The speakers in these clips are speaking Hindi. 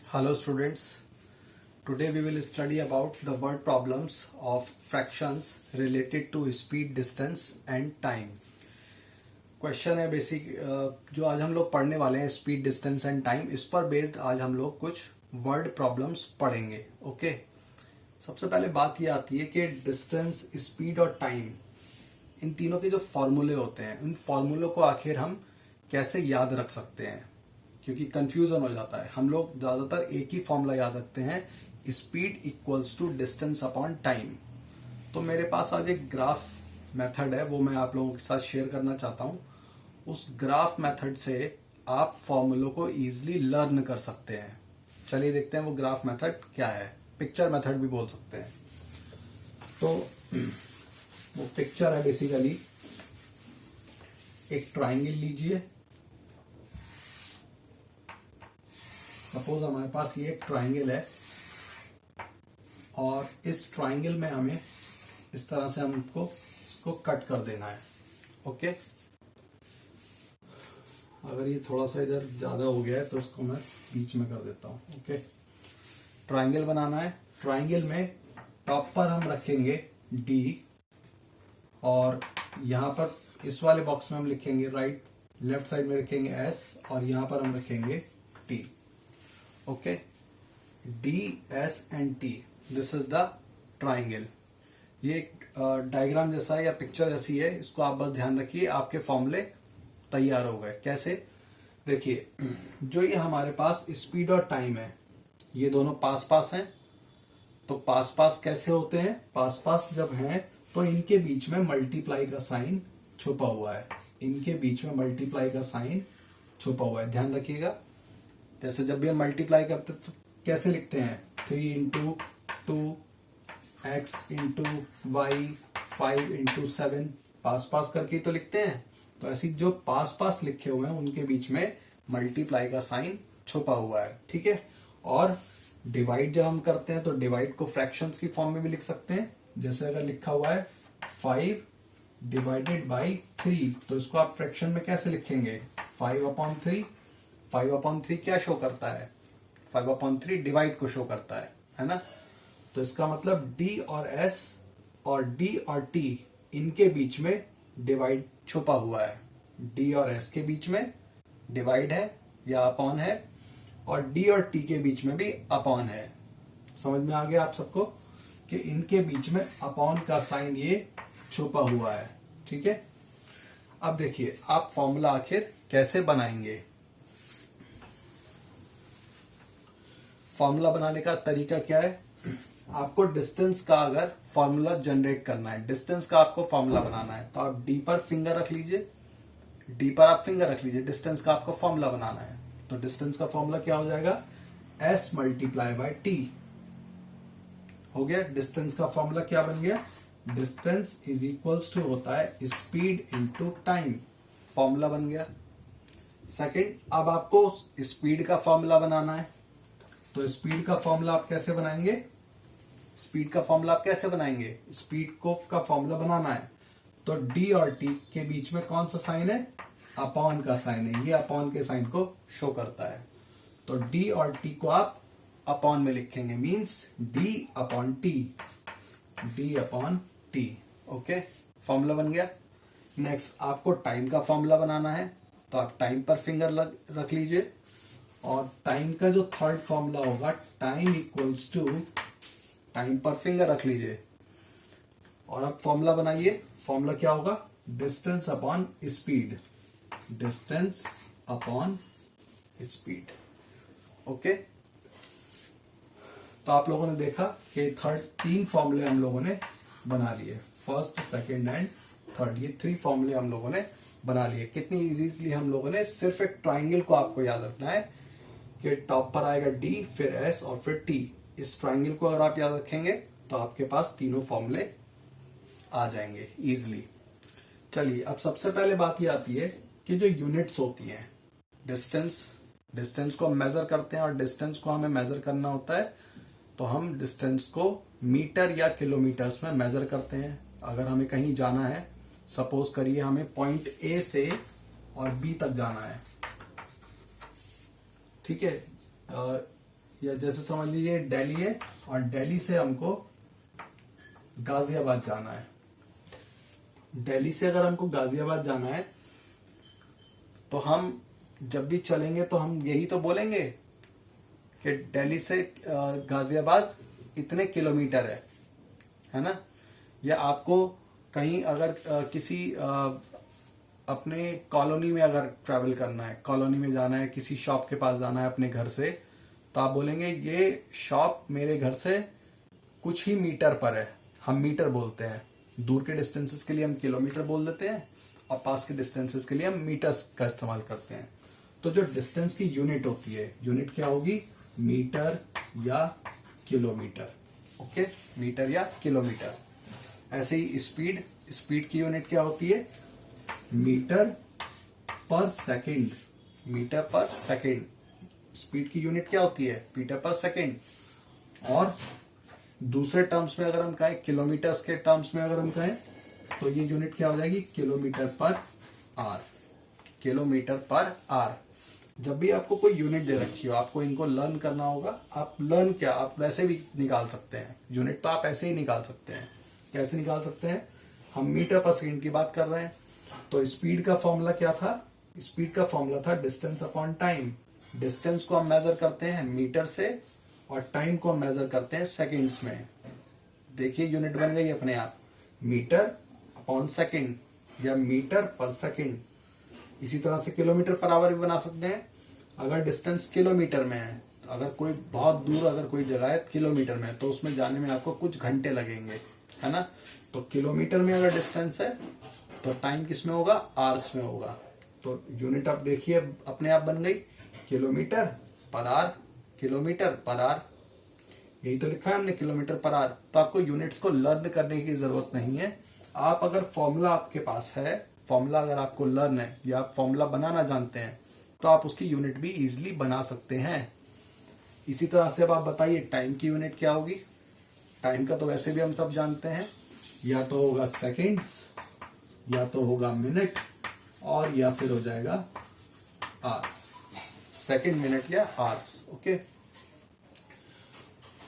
Hello students, today we will study about the word problems of fractions related to speed, distance and time. Question है बेसिक जो आज हम लोग पढ़ने वाले हैं स्पीड, डिस्टेंस एंड टाइम, इस पर बेस्ड आज हम लोग कुछ वर्ड प्रॉब्लम्स पढ़ेंगे. ओके, सबसे पहले बात ये आती है कि डिस्टेंस, स्पीड और टाइम, इन तीनों के जो फॉर्मूले होते हैं, उन फॉर्मूलों को आखिर हम कैसे याद रख सकते हैं, क्योंकि कंफ्यूजन हो जाता है. हम लोग ज्यादातर एक ही फॉर्मूला याद रखते हैं, speed equals to distance upon time. तो मेरे पास आज एक ग्राफ मेथड है, वो मैं आप लोगों के साथ शेयर करना चाहता हूं. उस ग्राफ मेथड से आप फॉर्मूलों को इजीली लर्न कर सकते हैं. चलिए देखते हैं वो ग्राफ मेथड क्या है. पिक्चर मेथड भी बोल सकते हैं. तो वो पिक्चर है बेसिकली एक ट्राइंगल लीजिए. सपोज हमारे पास ये एक ट्राइंगल है और इस ट्राइंगल में हमें इस तरह से हमको इसको कट कर देना है. ओके, अगर ये थोड़ा सा इधर ज्यादा हो गया है तो इसको मैं बीच में कर देता हूं. ओके, ट्राइंगल बनाना है. ट्राइंगल में टॉप पर हम रखेंगे डी और यहां पर इस वाले बॉक्स में हम लिखेंगे राइट, लेफ्ट साइड में रखेंगे एस और यहां पर हम रखेंगे T. Okay, D S and T, this is the triangle. ये एक डायग्राम जैसा है या पिक्चर जैसी है, इसको आप बस ध्यान रखिए. आपके फॉर्मूले तैयार हो गए. कैसे? देखिए, जो ये हमारे पास स्पीड और टाइम है, ये दोनों पास पास हैं. तो पास पास कैसे होते हैं? पास पास जब हैं तो इनके बीच में मल्टीप्लाई का साइन छुपा हुआ है. इनके बीच में मल्टीप्लाई का साइन छुपा हुआ है, ध्यान रखिएगा. जैसे जब भी हम मल्टीप्लाई करते तो कैसे लिखते हैं? 3 into 2 x into y 5 into 7, पास पास करके तो लिखते हैं. तो ऐसी जो पास पास लिखे हुए हैं उनके बीच में मल्टीप्लाई का साइन छुपा हुआ है. ठीक है. और डिवाइड जब हम करते हैं तो डिवाइड को फ्रैक्शंस की फॉर्म में भी लिख सकते हैं. जैसे अगर लिखा हुआ है 5 डिवाइडेड बाई 3, तो इसको आप फ्रैक्शन में कैसे लिखेंगे? 5/3. 5/3 क्या शो करता है? 5/3 डिवाइड को शो करता है ना. तो इसका मतलब डी और एस और डी और टी, इनके बीच में डिवाइड छुपा हुआ है. डी और एस के बीच में डिवाइड है या अपॉन है, और डी और टी के बीच में भी अपॉन है. समझ में आ गया आप सबको कि इनके बीच में अपॉन का साइन ये छुपा हुआ है. ठीक है. अब देखिए आप फॉर्मूला आखिर कैसे बनाएंगे. फॉर्मूला बनाने का तरीका क्या है? आपको डिस्टेंस का अगर फॉर्मूला जनरेट करना है, डिस्टेंस का आपको फॉर्मूला बनाना है, तो आप डी पर फिंगर रख लीजिए. डी पर आप फिंगर रख लीजिए. डिस्टेंस का आपको फॉर्मूला बनाना है, तो डिस्टेंस का फॉर्मूला क्या हो जाएगा? S multiply by T. हो गया. डिस्टेंस का फॉर्मूला क्या बन गया? डिस्टेंस इज इक्वल्स टू होता है स्पीड इंटू टाइम. फॉर्मूला बन गया. सेकेंड, अब आपको स्पीड का फॉर्मूला बनाना है. तो स्पीड का फॉर्मूला आप कैसे बनाएंगे? स्पीड का फॉर्मूला आप कैसे बनाएंगे? स्पीड को का फॉर्मूला बनाना है तो डी और टी के बीच में कौन सा साइन है? अपॉन का साइन है. ये अपॉन के साइन को शो करता है. तो डी और टी को आप अपॉन में लिखेंगे, means D upon T. D upon T. Okay, formula बन गया. नेक्स्ट आपको टाइम का फॉर्मूला बनाना है, तो आप टाइम पर फिंगर रख लीजिए और टाइम का जो थर्ड फॉर्मूला होगा, टाइम इक्वल्स टू, टाइम पर फिंगर रख लीजिए और अब फॉर्मूला बनाइए. फॉर्मूला क्या होगा? Distance upon speed. Distance upon speed. Okay, तो आप लोगों ने देखा कि तीन फॉर्मूले हम लोगों ने बना लिए. फर्स्ट, सेकंड एंड थर्ड, ये 3 फॉर्मूले हम लोगों ने बना लिए. कितनी इजीली हम लोगों ने, सिर्फ एक ट्राइंगल को आपको याद रखना है कि टॉप पर आएगा डी, फिर एस और फिर टी. इस ट्राइंगल को अगर आप याद रखेंगे तो आपके पास तीनों फॉर्मूले आ जाएंगे इजीली. चलिए, अब सबसे पहले बात ये आती है कि जो यूनिट्स होती हैं, डिस्टेंस को हम मेजर करते हैं और डिस्टेंस को हमें मेजर करना होता है तो हम डिस्टेंस को मीटर या किलोमीटर्स में मेजर करते हैं. अगर हमें कहीं जाना है, सपोज करिए हमें पॉइंट ए से और बी तक जाना है. ठीक है. या जैसे समझ लीजिए दिल्ली है और दिल्ली से हमको गाजियाबाद जाना है। दिल्ली से अगर हमको गाजियाबाद जाना है तो हम जब भी चलेंगे तो हम यही तो बोलेंगे कि दिल्ली से गाजियाबाद इतने किलोमीटर है ना। या आपको कहीं अगर किसी अपने कॉलोनी में अगर ट्रैवल करना है, कॉलोनी में जाना है, किसी शॉप के पास जाना है अपने घर से, तो आप बोलेंगे ये शॉप मेरे घर से कुछ ही मीटर पर है। हम मीटर बोलते हैं, दूर के डिस्टेंसेस के लिए हम किलोमीटर बोल देते हैं और पास के डिस्टेंसेस के लिए हम मीटर्स का इस्तेमाल करते हैं। तो जो डिस्टेंस की यूनिट होती है, यूनिट क्या होगी? मीटर या किलोमीटर। ओके, मीटर या किलोमीटर। ऐसे ही स्पीड, स्पीड की यूनिट क्या होती है? Metre per second. Metre per second speed की यूनिट क्या होती है? Metre per second. और दूसरे टर्म्स में अगर हम कहें, किलोमीटर्स के टर्म्स में अगर हम कहें, तो ये यूनिट क्या हो जाएगी? किलोमीटर पर आर। किलोमीटर पर आर। जब भी आपको कोई यूनिट दे रखी हो, आपको इनको लर्न करना होगा। आप लर्न क्या, आप वैसे भी निकाल सकते हैं यूनिट, तो आप ऐसे ही निकाल सकते हैं। कैसे निकाल सकते हैं? हम मीटर पर सेकंड की बात कर रहे हैं, तो स्पीड का फॉर्मूला क्या था? स्पीड का फॉर्मूला था डिस्टेंस अपॉन टाइम। डिस्टेंस को हम मेजर करते हैं मीटर से और टाइम को हम मेजर करते हैं सेकंड्स में। देखिए यूनिट बन गई अपने आप, मीटर अपॉन सेकंड या मीटर पर सेकंड। इसी तरह से किलोमीटर पर आवर भी बना सकते हैं। अगर डिस्टेंस किलोमीटर में है, अगर कोई बहुत दूर अगर कोई जगह है किलोमीटर में, तो उसमें जाने में आपको कुछ घंटे लगेंगे, है ना। तो किलोमीटर में अगर डिस्टेंस है तो टाइम किस में होगा? आवर्स में होगा। तो यूनिट आप देखिए अपने आप बन गई, kilometre per our. Kilometre per our, यही तो लिखा है हमने, किलोमीटर पर आवर। तो आपको यूनिट्स को लर्न करने की जरूरत नहीं है। आप अगर फॉर्मूला आपके पास है, फॉर्मूला अगर आपको लर्न है या आप फॉर्मूला बनाना जानते हैं, तो आप उसकी यूनिट भी इजीली बना सकते हैं। इसी तरह से अब आप बताइए टाइम की यूनिट क्या होगी? टाइम का तो वैसे भी हम सब जानते हैं, या तो होगा सेकेंड्स, या तो होगा मिनट, और या फिर हो जाएगा आवर्स। सेकंड, मिनट या आवर्स। ओके,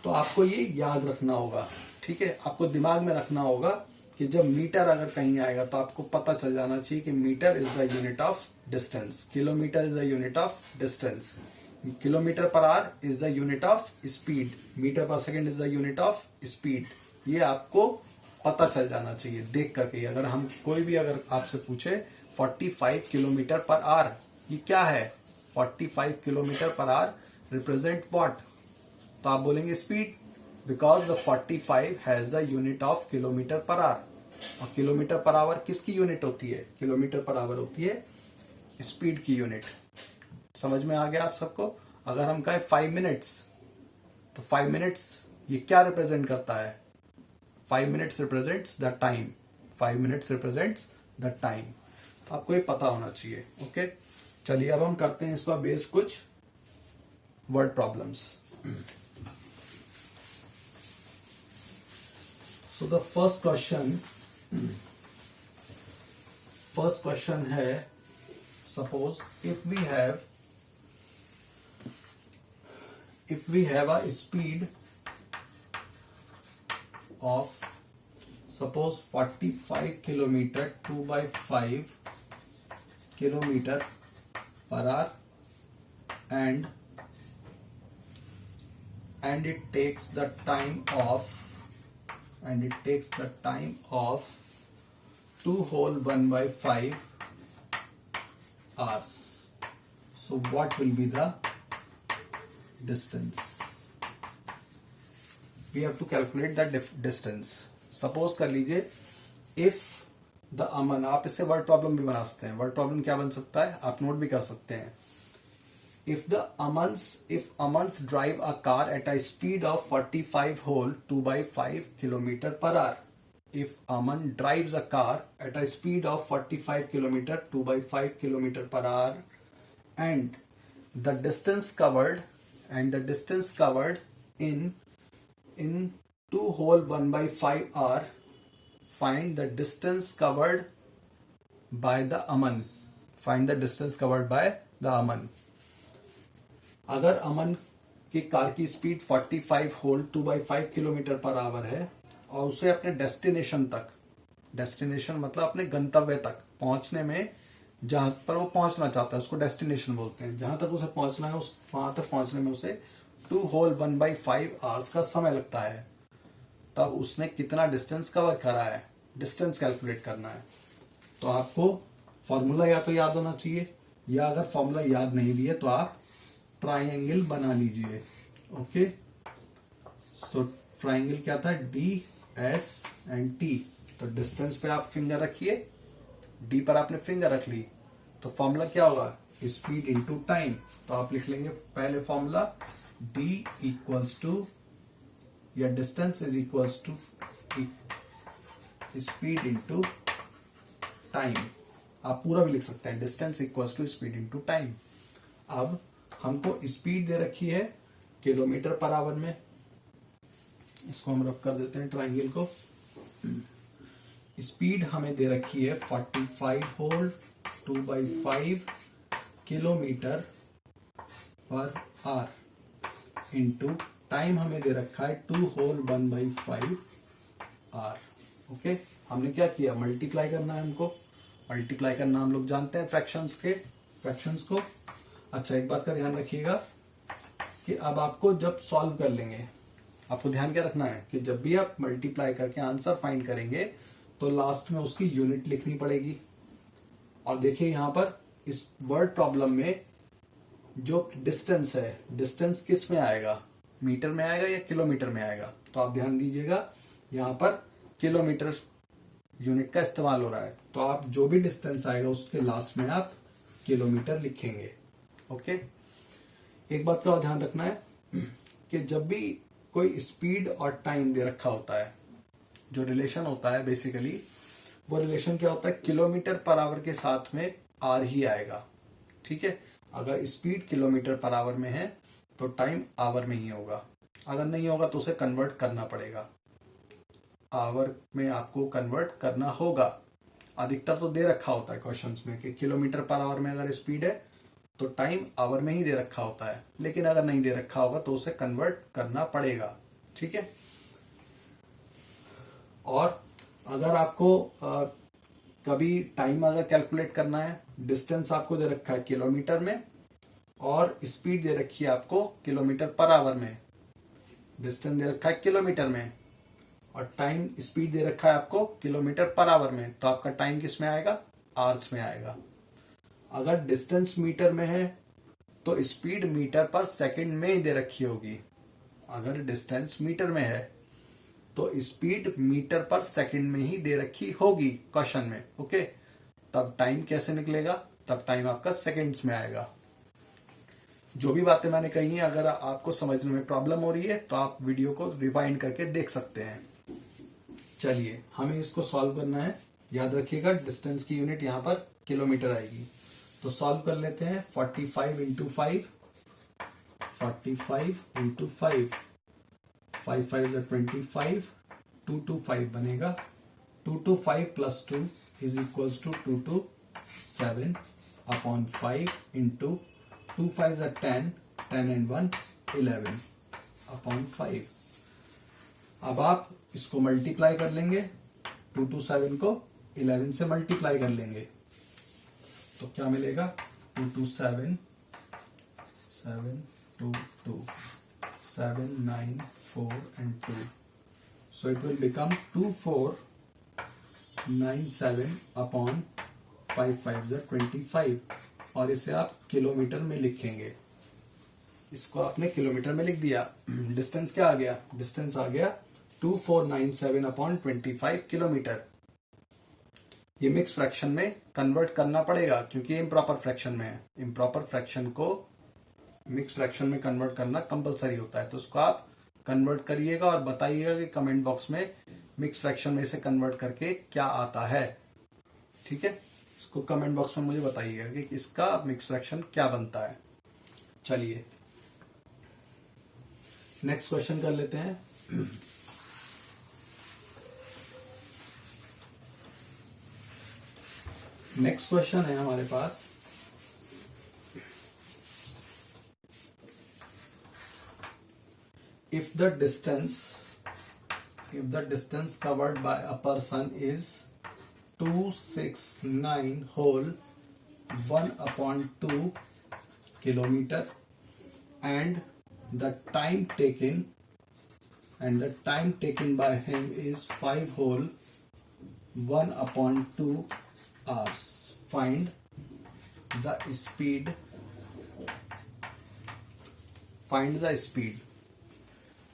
तो आपको ये याद रखना होगा, ठीक है। आपको दिमाग में रखना होगा कि जब मीटर अगर कहीं आएगा तो आपको पता चल जाना चाहिए कि metre is the unit of distance, kilometre is the unit of distance, kilometre per hour is the unit of speed, metre per second is the unit of speed. ये आपको पता चल जाना चाहिए देख करके। अगर हम कोई भी अगर आपसे पूछे 45 किलोमीटर पर आवर, ये क्या है? 45 kilometre per our represent what? तो आप बोलेंगे speed, because the 45 has the unit of kilometre per our. और किलोमीटर पर आवर किसकी यूनिट होती है? किलोमीटर पर आवर होती है स्पीड की यूनिट। समझ में आ गया आप सबको? अगर हम कहें 5 मिनट्स, तो 5 मिनट्स ये क्या रिप्रेजेंट करता है? 5 minutes represents the time. 5 minutes represents the time. तो आपको ये पता होना चाहिए। ओके, चलिए अब हम करते हैं इसका बेस कुछ word problems. So the first question है, suppose if we have a speed of suppose 45 kilometer 2/5 kilometer per hour and it takes the time of 2 whole 1/5 hours. So what will be the distance? We have to calculate the distance. Suppose कर लीजिए if the अमन, आप इससे वर्ड प्रॉब्लम भी बना सकते हैं। वर्ड प्रॉब्लम क्या बन सकता है, आप नोट भी कर सकते हैं। if Amans drive a car at a speed of 45 whole 2/5 kilometer per hour. If Aman drives a car at a speed of 45 kilometer 2/5 kilometer per hour and the distance covered in 2 whole 1/5 hour, find the distance covered by the Aman. Find the distance covered by the Aman. अगर अमन कि कार की speed 45 whole 2/5 kilometre per hour है और उसे अपने डेस्टिनेशन तक, डेस्टिनेशन मतलब अपने गंतव्य तक पहुंचने में, जहां पर वो पहुंचना चाहता है उसको डेस्टिनेशन बोलते हैं, जहां तक उसे पहुंचना है उस वहां तक पहुंचने में उसे 2 होल 1/5 आवर्स का समय लगता है। तब उसने कितना डिस्टेंस कवर करा है, डिस्टेंस कैलकुलेट करना है। तो आपको फॉर्मूला या तो याद होना चाहिए, या अगर फॉर्मूला याद नहीं भी है तो आप ट्राइंगल बना लीजिए। ओके, सो ट्राइंगल क्या था, डी एस एंड टी। तो डिस्टेंस पे आप फिंगर रखिए, डी पर आपने फिंगर रख ली, तो फॉर्मूला क्या होगा, स्पीड इनटू टाइम। तो आप लिख लेंगे पहले फॉर्मूला, डी इक्वल्स टू, या distance is equals to speed into time. आप पूरा भी लिख सकते हैं, distance equals to speed into time. अब हमको स्पीड दे रखी है किलोमीटर पर आवर में, इसको हम रब कर देते हैं ट्राइंगल को। स्पीड हमें दे रखी है 45 whole 2/5 kilometre per hour into time हमें दे रखा है 2 होल 1/5 आवर। ओके, हमने क्या किया, मल्टीप्लाई करना है हमको। मल्टीप्लाई करना हम लोग जानते हैं फ्रैक्शंस को। अच्छा, एक बात का ध्यान रखिएगा कि अब आपको जब सॉल्व कर लेंगे, आपको ध्यान क्या रखना है कि जब भी आप मल्टीप्लाई करके आंसर फाइंड करेंगे तो लास्ट में उसकी यूनिट लिखनी पड़ेगी। और देखिए यहां पर इस वर्ड प्रॉब्लम में जो डिस्टेंस है, डिस्टेंस किस में आएगा, मीटर में आएगा या किलोमीटर में आएगा। तो आप ध्यान दीजिएगा यहां पर किलोमीटर यूनिट का इस्तेमाल हो रहा है, तो आप जो भी डिस्टेंस आएगा उसके लास्ट में आप किलोमीटर लिखेंगे। ओके, एक बात का और ध्यान रखना है कि जब भी कोई स्पीड और टाइम दे रखा होता है, जो रिलेशन होता है बेसिकली वो रिलेशन क्या होता है, किलोमीटर पर आवर के साथ में आर ही आएगा। ठीक है, अगर स्पीड किलोमीटर पर आवर में है तो टाइम आवर में ही होगा, अगर नहीं होगा तो उसे कन्वर्ट करना पड़ेगा, आवर में आपको कन्वर्ट करना होगा। अधिकतर तो दे रखा होता है क्वेश्चंस में कि किलोमीटर पर आवर में अगर स्पीड है तो टाइम आवर में ही दे रखा होता है, लेकिन अगर नहीं दे रखा होगा तो उसे कन्वर्ट करना पड़ेगा। ठीक है, और अगर आपको कभी टाइम अगर कैलकुलेट करना है, डिस्टेंस आपको दे रखा है किलोमीटर में और स्पीड दे रखी है आपको किलोमीटर पर आवर में, डिस्टेंस दे रखा है किलोमीटर में और टाइम स्पीड दे रखा है आपको किलोमीटर पर आवर में, तो आपका टाइम किस में आएगा, आवर्स में आएगा। अगर डिस्टेंस मीटर में है तो स्पीड मीटर पर सेकंड में ही दे रखी होगी। अगर डिस्टेंस मीटर में है तो स्पीड मीटर पर सेकंड में ही दे रखी होगी क्वेश्चन में। ओके, तब टाइम कैसे निकलेगा, तब टाइम आपका सेकंड्स में आएगा। जो भी बातें मैंने कही हैं, अगर आपको समझने में प्रॉब्लम हो रही है तो आप वीडियो को रिवाइंड करके देख सकते हैं। चलिए हमें इसको सॉल्व करना है। याद रखिएगा डिस्टेंस की यूनिट यहां पर किलोमीटर आएगी। तो सॉल्व कर लेते हैं। 45 इंटू 5, 45 इंटू 5, 5 5 25, 2 2 5 बनेगा। 2 2 5 plus 2 is equals to 2 2 7 upon 5 into 2 5 10, 10 and 1 11 upon 5। अब आप इसको मल्टीप्लाई कर लेंगे, 2 2 7 को 11 से मल्टीप्लाई कर लेंगे तो क्या मिलेगा, 2 2 7 7 2 2 7 9 4 and 2, so it will become 2 4 9 7 upon 5 5 25 और इसे आप किलोमीटर में लिखेंगे। इसको आपने किलोमीटर में लिख दिया। डिस्टेंस क्या आ गया, डिस्टेंस आ गया 2497 अपॉन 25 किलोमीटर। ये मिक्स फ्रैक्शन में कन्वर्ट करना पड़ेगा क्योंकि ये इम्प्रॉपर फ्रैक्शन में है। इम्प्रॉपर फ्रैक्शन को मिक्स फ्रैक्शन में कन्वर्ट करना कंपलसरी होता है, तो उसको आप कन्वर्ट करिएगा और बताइएगा कि कमेंट बॉक्स में मिक्स फ्रैक्शन में इसे कन्वर्ट करके क्या आता है। ठीक है, इसको कमेंट बॉक्स में मुझे बताइएगा कि इसका मिक्स फ्रैक्शन क्या बनता है। चलिए नेक्स्ट क्वेश्चन कर लेते हैं। नेक्स्ट क्वेश्चन है हमारे पास if the distance covered by a person is 269 whole 1/2 kilometer and the time taken by him is 5 whole 1/2 hours. Find the speed.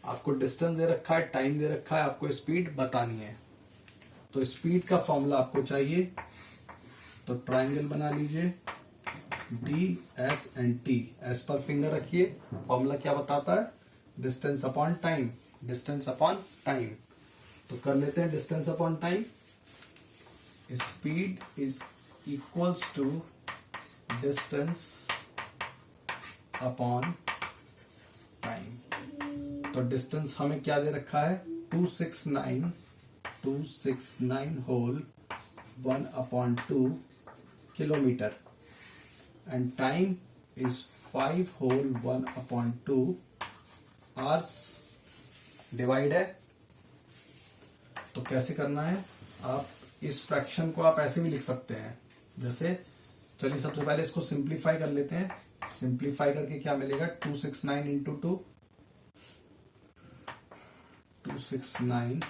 आपको डिस्टेंस दे रखा है, टाइम दे रखा है, आपको स्पीड बतानी है। तो स्पीड का फॉर्मूला आपको चाहिए, तो ट्राइंगल बना लीजिए D S and T. S पर फिंगर रखिए। फॉर्मूला क्या बताता है? Distance upon time. तो कर लेते हैं distance upon time. Speed is equals to distance upon time. तो डिस्टेंस हमें क्या दे रखा है? 269 whole 1/2 kilometre and time is 5 whole 1/2 hours. Divide है, तो कैसे करना है? आप इस फ्रैक्शन को आप ऐसे भी लिख सकते हैं, जैसे चलिए सबसे पहले इसको सिंप्लीफाई कर लेते हैं। सिंप्लीफाई करके क्या मिलेगा? 269 into 269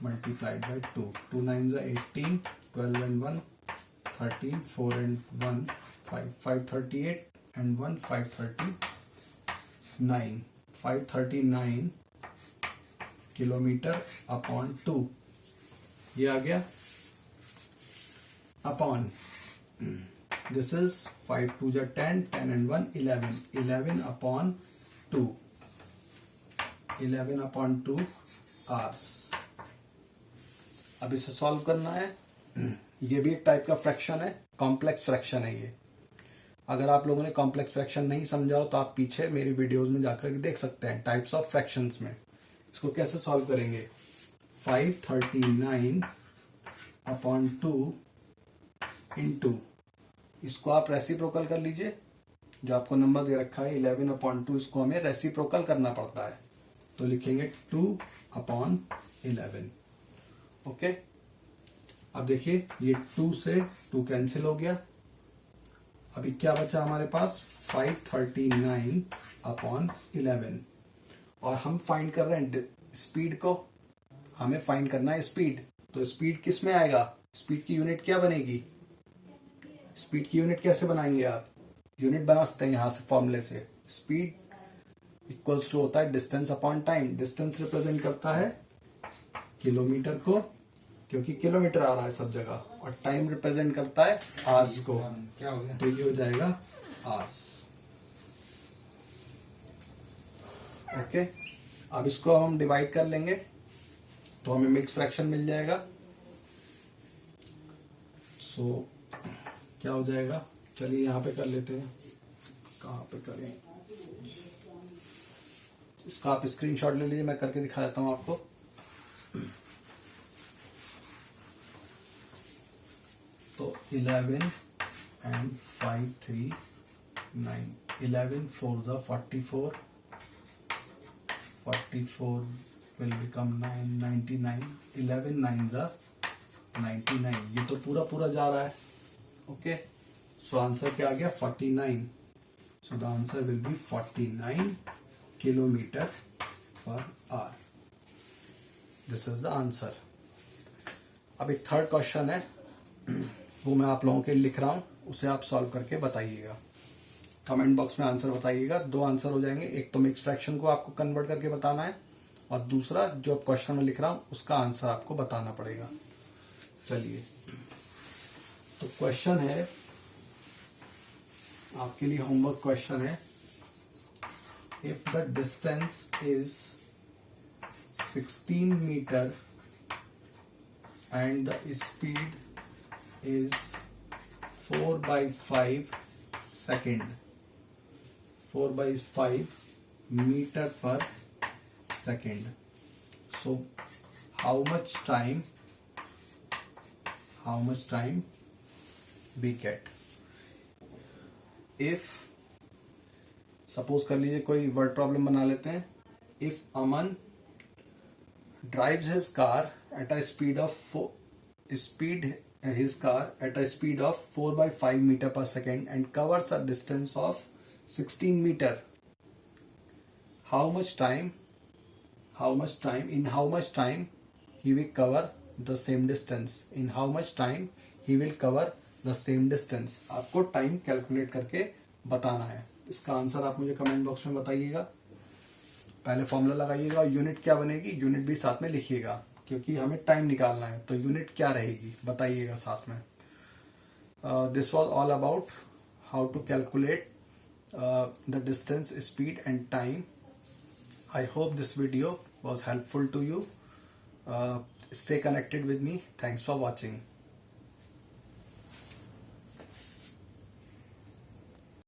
multiplied by 2. 2 9s are 18, 12 and 1 13, 4 and 1 5, 538 and 1 539, 539 kilometre upon 2। ये आ गया अपॉन, दिस इज 5 2 जा 10, 10 and 1 11, 11 अपॉन 2, 11 अपॉन 2 आवर्स। अब इसे सॉल्व करना है। ये भी एक टाइप का फ्रैक्शन है, कॉम्प्लेक्स फ्रैक्शन है ये। अगर आप लोगों ने कॉम्प्लेक्स फ्रैक्शन नहीं समझा हो तो आप पीछे मेरी वीडियोस में जाकर देख सकते हैं, टाइप्स ऑफ फ्रैक्शंस में। इसको कैसे सॉल्व करेंगे? 539 अपॉन 2 इंटू, इसको आप रेसिप्रोकल कर लीजिए। जो आपको नंबर दे रखा है 11 अपॉन 2, इसको हमें रेसिप्रोकल करना पड़ता है, तो लिखेंगे 2 अपॉन 11। ओके, अब देखिए ये 2 से 2 कैंसिल हो गया। अभी क्या बचा हमारे पास? 539 अपॉन 11। और हम फाइंड कर रहे हैं स्पीड को, हमें फाइंड करना है स्पीड। तो स्पीड किस में आएगा? स्पीड की यूनिट क्या बनेगी? स्पीड की यूनिट कैसे बनाएंगे आप? यूनिट बना सकते हैं यहां से फॉर्मूले से। स्पीड इक्वल्स टू होता है distance upon time. Distance represent करता है किलोमीटर को, क्योंकि किलोमीटर आ रहा है सब जगह, और टाइम रिप्रेजेंट करता है आवर्स को। क्या हो गया? तो ये हो जाएगा आवर्स। ओके, अब इसको हम डिवाइड कर लेंगे तो हमें मिक्स फ्रैक्शन मिल जाएगा। सो क्या हो जाएगा? चलिए यहां पे कर लेते हैं। कहां पे करें? इसका आप स्क्रीनशॉट ले लीजिए, मैं करके दिखा देता हूं आपको। तो 11 and 5 3 9, 11 4s are 44, 44 will become 9, 99, 11 9s are 99। ये तो पूरा पूरा जा रहा है। ओके, सो आंसर क्या आ गया? 49। So the answer will be 49 kilometre per our. This is the answer. अब एक थर्ड क्वेश्चन है, वो मैं आप लोगों के लिए लिख रहा हूं, उसे आप सॉल्व करके बताइएगा। कमेंट बॉक्स में आंसर बताइएगा। 2 आंसर हो जाएंगे, एक तो मिक्स फ्रैक्शन को आपको कन्वर्ट करके बताना है, और दूसरा जो क्वेश्चन में लिख रहा हूं उसका आंसर आपको बताना पड़ेगा। चलिए, तो क्वेश्चन है आपके लिए, होमवर्क क्वेश्चन है। If the distance is 16 metre and the speed is 4/5 second, 4/5 meter per second. So how much time we get? If suppose कर लीजिए कोई वर्ड प्रॉब्लम बना लेते हैं। if Aman drives his car at a speed of his car at a speed of 4 by 5 meter per second and covers a distance of 16 meter, how much time he will cover the same distance? In how much time he will cover the same distance? आपको टाइम कैलकुलेट करके बताना है. इसका आंसर आप मुझे कमेंट बॉक्स में बताइएगा. पहले फॉर्मूला लगाइएगा, यूनिट क्या बनेगी यूनिट भी साथ में लिखिएगा, क्योंकि हमें टाइम निकालना है. तो यूनिट क्या रहेगी बताइएगा साथ में. This was all about how to calculate the distance, speed and time. I hope this video was helpful to you. Stay connected with me. Thanks for watching.